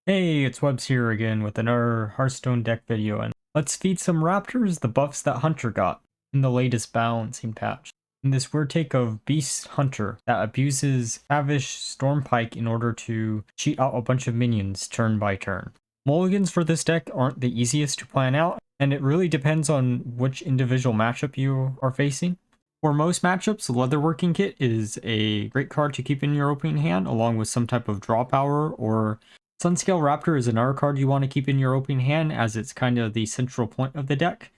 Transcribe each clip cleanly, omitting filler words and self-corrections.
Hey, it's Webz here again with another Hearthstone deck video, and let's feed some Raptors the buffs that Hunter got in the latest balancing patch. In this weird take of Beast Hunter that abuses Tavish Stormpike in order to cheat out a bunch of minions turn by turn. Mulligans for this deck aren't the easiest to plan out, and it really depends on which individual matchup you are facing. For most matchups, the leatherworking kit is a great card to keep in your opening hand, along with some type of draw power, or Sunscale Raptor is another card you want to keep in your opening hand, as it's kind of the central point of the deck.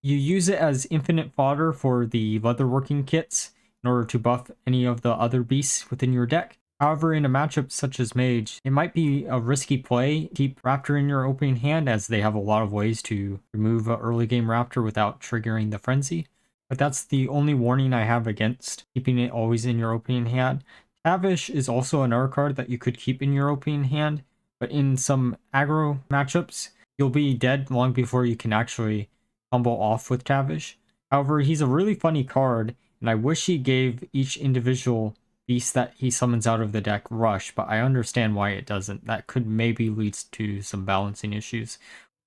You use it as infinite fodder for the leatherworking kits in order to buff any of the other beasts within your deck. However, in a matchup such as Mage, it might be a risky play to keep Raptor in your opening hand, as they have a lot of ways to remove an early game Raptor without triggering the Frenzy. But that's the only warning I have against keeping it always in your opening hand. Tavish is also another card that you could keep in your opening hand, but in some aggro matchups, you'll be dead long before you can actually combo off with Tavish. However, he's a really funny card, and I wish he gave each individual beast that he summons out of the deck rush, but I understand why it doesn't. That could maybe lead to some balancing issues.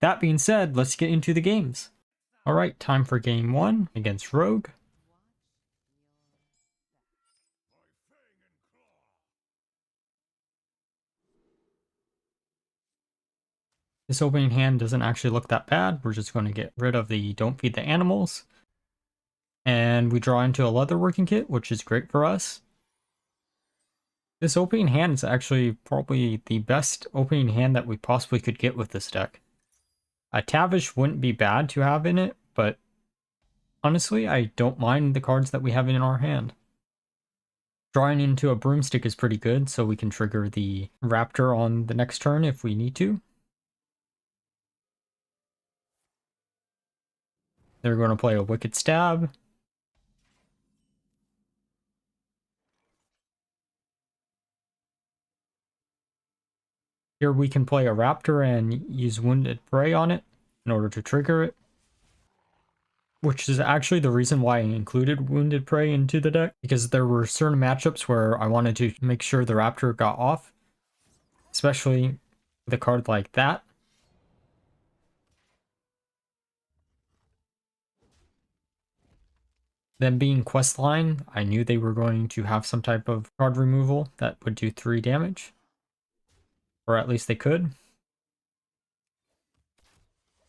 That being said, let's get into the games. Alright, time for game 1 against Rogue. This opening hand doesn't actually look that bad. We're just going to get rid of the don't feed the animals. And we draw into a leatherworking kit, which is great for us. This opening hand is actually probably the best opening hand that we possibly could get with this deck. A Tavish wouldn't be bad to have in it, but honestly, I don't mind the cards that we have in our hand. Drawing into a broomstick is pretty good, so we can trigger the Raptor on the next turn if we need to. They're going to play a Wicked Stab. Here we can play a Raptor and use Wounded Prey on it in order to trigger it, which is actually the reason why I included Wounded Prey into the deck, because there were certain matchups where I wanted to make sure the Raptor got off, especially with a card like that. Them being questline, I knew they were going to have some type of card removal that would do 3 damage. Or at least they could.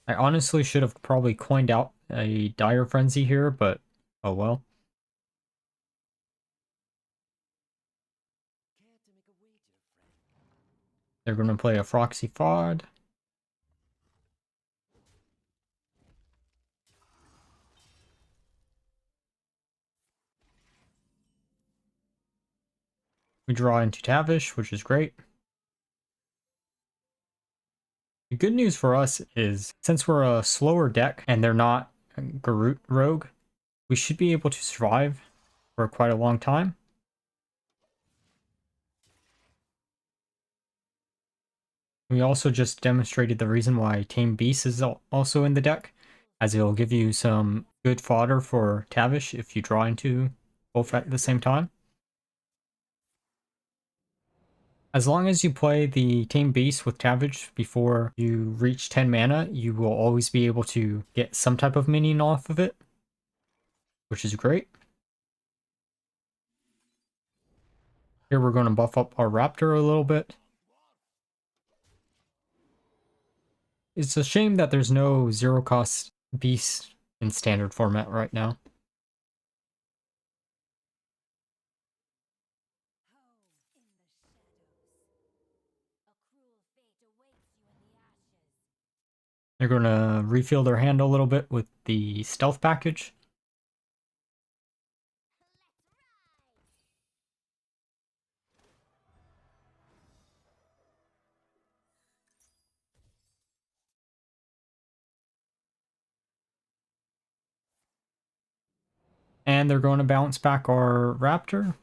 I honestly should have probably coined out a Dire Frenzy here, but oh well. They're going to play a Froxy Fod. We draw into Tavish, which is great. The good news for us is, since we're a slower deck and they're not Garut Rogue, we should be able to survive for quite a long time. We also just demonstrated the reason why Tame Beast is also in the deck, as it'll give you some good fodder for Tavish if you draw into both at the same time. As long as you play the Tame Beast with Tavish before you reach 10 mana, you will always be able to get some type of minion off of it, which is great. Here we're going to buff up our Raptor a little bit. It's a shame that there's no zero cost beast in standard format right now. They're going to refill their hand a little bit with the stealth package. And they're going to bounce back our Raptor.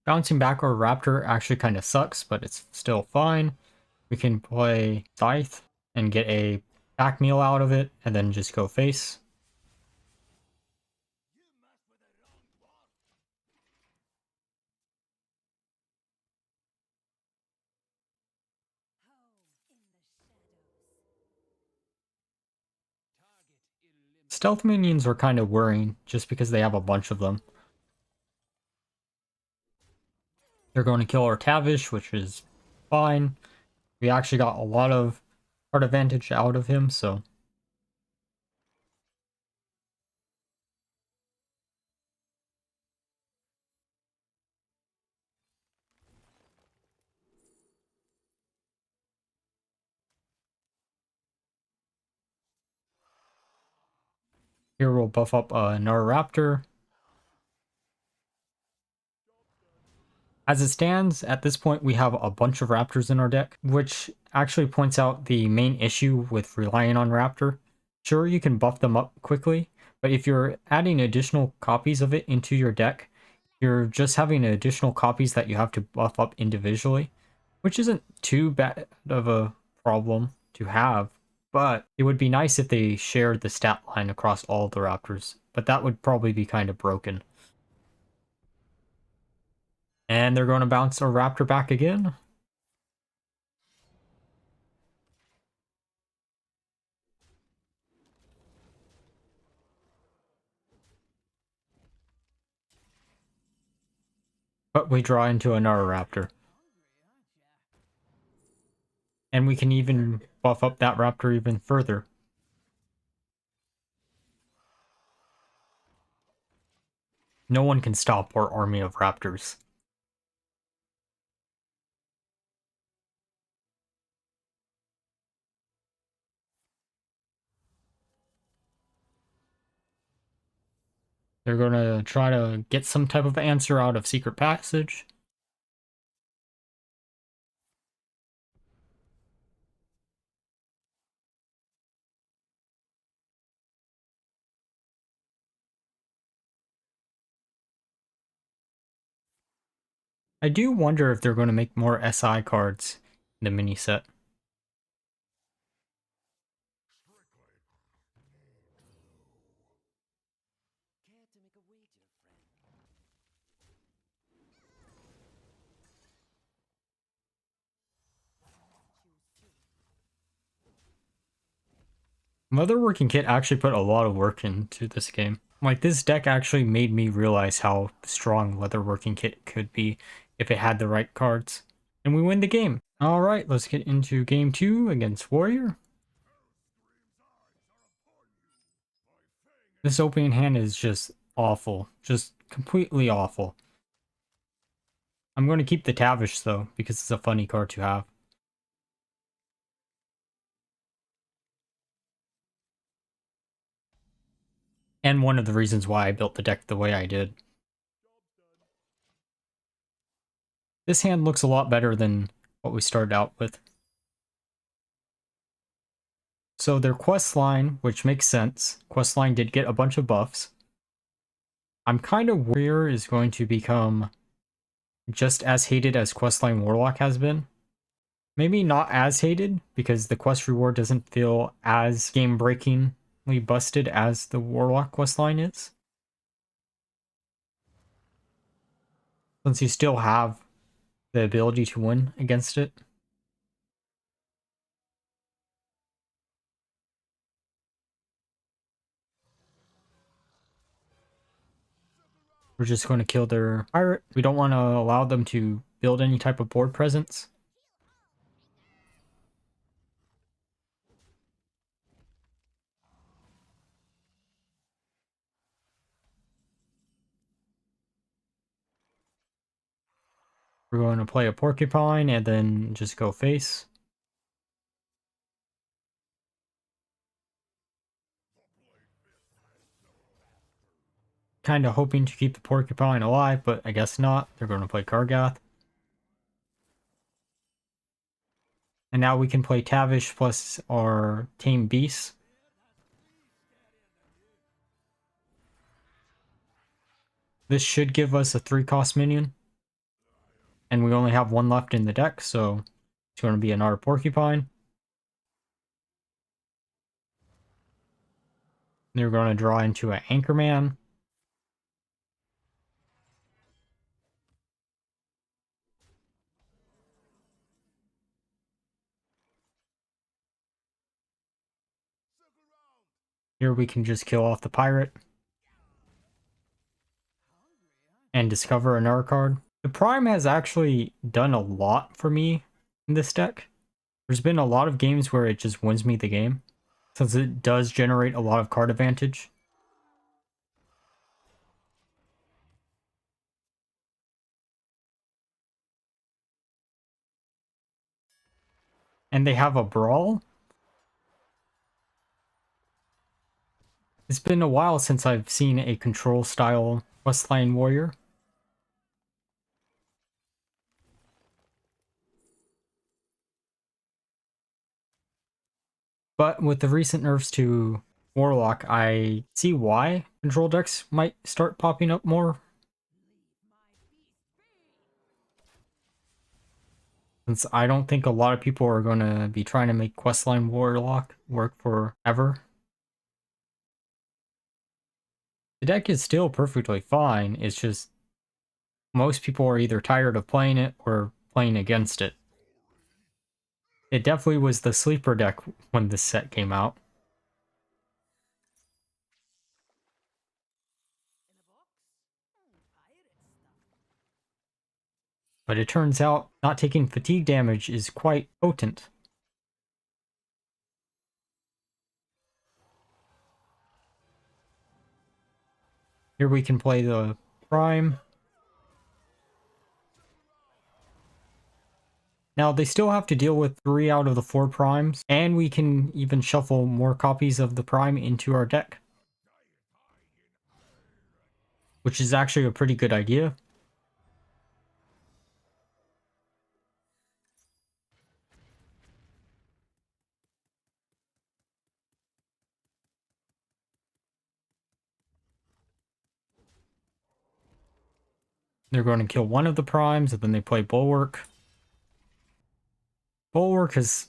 Bouncing back our Raptor actually kind of sucks, but it's still fine. We can play Scythe and get a back meal out of it, and then just go face. Stealth minions are kind of worrying just because they have a bunch of them. They're going to kill our Tavish, which is fine. We actually got a lot of card advantage out of him, so. Here we'll buff up another Raptor. As it stands, at this point we have a bunch of Raptors in our deck, which actually points out the main issue with relying on Raptor. Sure, you can buff them up quickly, but if you're adding additional copies of it into your deck, you're just having additional copies that you have to buff up individually, which isn't too bad of a problem to have, but it would be nice if they shared the stat line across all the Raptors, but that would probably be kind of broken. And they're going to bounce a Raptor back again. But we draw into another Raptor. And we can even buff up that Raptor even further. No one can stop our army of Raptors. They're going to try to get some type of answer out of Secret Passage. I do wonder if they're going to make more SI cards in the mini set. Leatherworking Kit actually put a lot of work into this game. Like, this deck actually made me realize how strong Leatherworking Kit could be if it had the right cards. And we win the game. Alright, let's get into game 2 against Warrior. This opening hand is just awful. Just completely awful. I'm going to keep the Tavish, though, because it's a funny card to have. And one of the reasons why I built the deck the way I did. This hand looks a lot better than what we started out with. So their quest line, which makes sense. Quest line did get a bunch of buffs. I'm kind of Warrior is going to become just as hated as Questline Warlock has been. Maybe not as hated, because the quest reward doesn't feel as game-breakingly busted as the Warlock questline is. Since you still have the ability to win against it. We're just going to kill their pirate. We don't want to allow them to build any type of board presence. We're going to play a porcupine and then just go face. Kind of hoping to keep the porcupine alive, but I guess not. They're going to play Kargath. And now we can play Tavish plus our tame beasts. This should give us a 3-cost minion. And we only have one left in the deck, so it's going to be another porcupine. They're going to draw into an Anchorman. Here we can just kill off the pirate and discover another card. The Prime has actually done a lot for me in this deck. There's been a lot of games where it just wins me the game, since it does generate a lot of card advantage. And they have a Brawl. It's been a while since I've seen a control style questline warrior. But with the recent nerfs to Warlock, I see why control decks might start popping up more. Since I don't think a lot of people are going to be trying to make questline Warlock work forever. The deck is still perfectly fine, it's just most people are either tired of playing it or playing against it. It definitely was the sleeper deck when this set came out. But it turns out not taking fatigue damage is quite potent. Here we can play the Prime. Now they still have to deal with 3 out of the 4 Primes, and we can even shuffle more copies of the Prime into our deck, which is actually a pretty good idea. They're going to kill one of the Primes, and then they play Bulwark. Bulwark is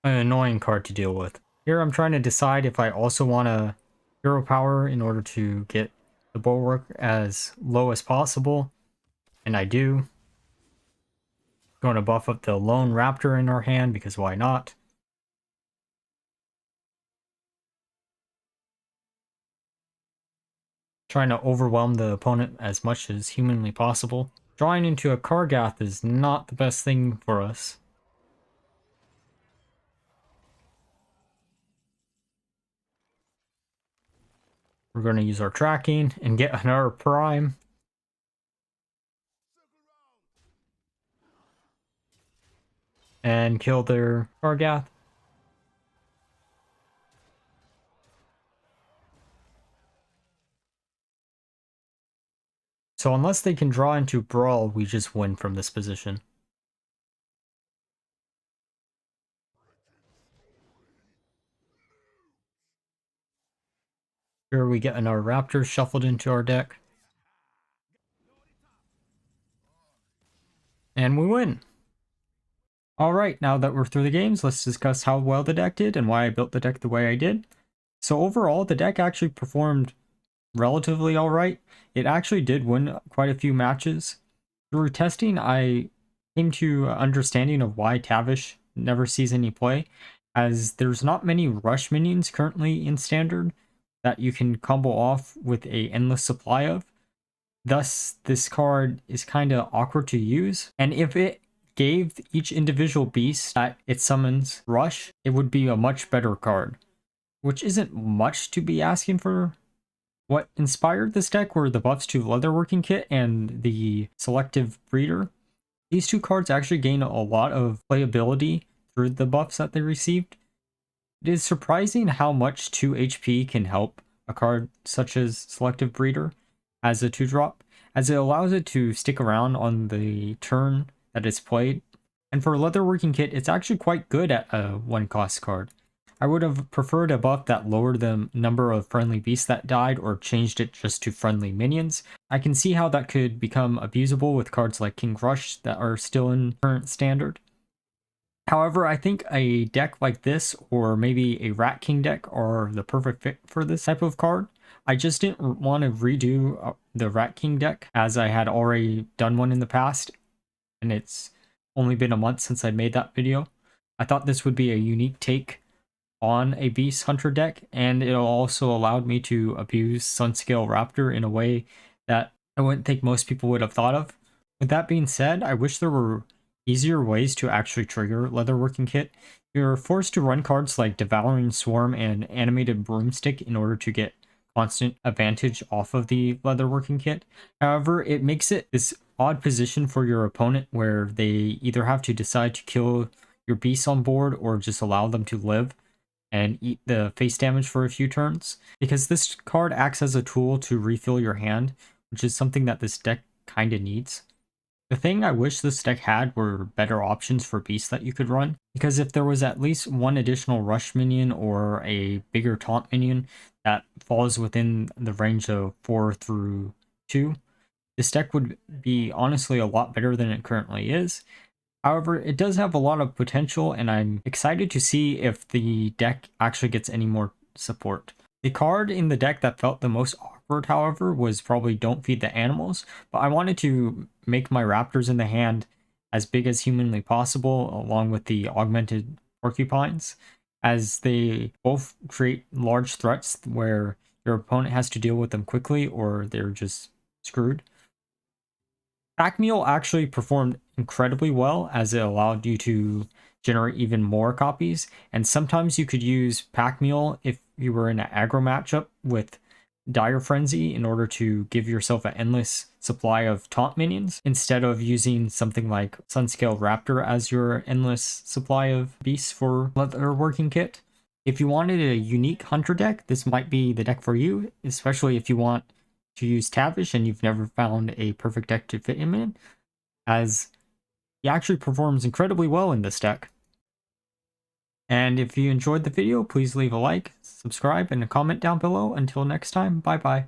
an annoying card to deal with. Here I'm trying to decide if I also want a hero power in order to get the Bulwark as low as possible, and I do. Going to buff up the lone Raptor in our hand, because why not? Trying to overwhelm the opponent as much as humanly possible. Drawing into a Kargath is not the best thing for us. We're going to use our tracking and get another Prime. And kill their Kargath. So unless they can draw into Brawl, we just win from this position. Here we get another Raptor shuffled into our deck. And we win. Alright, now that we're through the games, let's discuss how well the deck did and why I built the deck the way I did. So overall, the deck actually performed relatively alright. It actually did win quite a few matches. Through testing, I came to an understanding of why Tavish never sees any play, as there's not many rush minions currently in Standard that you can combo off with a endless supply of. Thus, this card is kind of awkward to use, and if it gave each individual beast that it summons rush, it would be a much better card, which isn't much to be asking for. What inspired this deck were the buffs to leatherworking kit and the selective breeder. These two cards actually gain a lot of playability through the buffs that they received. It is surprising how much 2 HP can help a card such as selective breeder as a 2-drop, as it allows it to stick around on the turn that it's played. And for leatherworking kit, it's actually quite good at a 1-cost card. I would have preferred a buff that lowered the number of friendly beasts that died or changed it just to friendly minions. I can see how that could become abusable with cards like King Rush that are still in current Standard. However, I think a deck like this, or maybe a Rat King deck, are the perfect fit for this type of card. I just didn't want to redo the Rat King deck, as I had already done one in the past, and it's only been a month since I made that video. I thought this would be a unique take on a Beast Hunter deck, and it also allowed me to abuse Sunscale Raptor in a way that I wouldn't think most people would have thought of. With that being said, I wish there were easier ways to actually trigger Leatherworking Kit. You're forced to run cards like Devouring Swarm and Animated Broomstick in order to get constant advantage off of the Leatherworking Kit. However, it makes it this odd position for your opponent where they either have to decide to kill your beasts on board or just allow them to live and eat the face damage for a few turns, because this card acts as a tool to refill your hand, which is something that this deck kind of needs. The thing I wish this deck had were better options for beasts that you could run, because if there was at least one additional rush minion or a bigger taunt minion that falls within the range of 4 through 2, this deck would be honestly a lot better than it currently is. However, it does have a lot of potential, and I'm excited to see if the deck actually gets any more support. The card in the deck that felt the most awkward, however, was probably Don't Feed the Animals, but I wanted to make my Raptors in the hand as big as humanly possible, along with the augmented porcupines, as they both create large threats where your opponent has to deal with them quickly or they're just screwed. Pack Mule actually performed incredibly well, as it allowed you to generate even more copies, and sometimes you could use Pack Mule if you were in an aggro matchup with Dire Frenzy in order to give yourself an endless supply of taunt minions, instead of using something like Sunscale Raptor as your endless supply of beasts for Leatherworking Kit. If you wanted a unique hunter deck, this might be the deck for you, especially if you want to use Tavish and you've never found a perfect deck to fit him in, as he actually performs incredibly well in this deck. And if you enjoyed the video, please leave a like, subscribe, and a comment down below. Until next time, bye bye.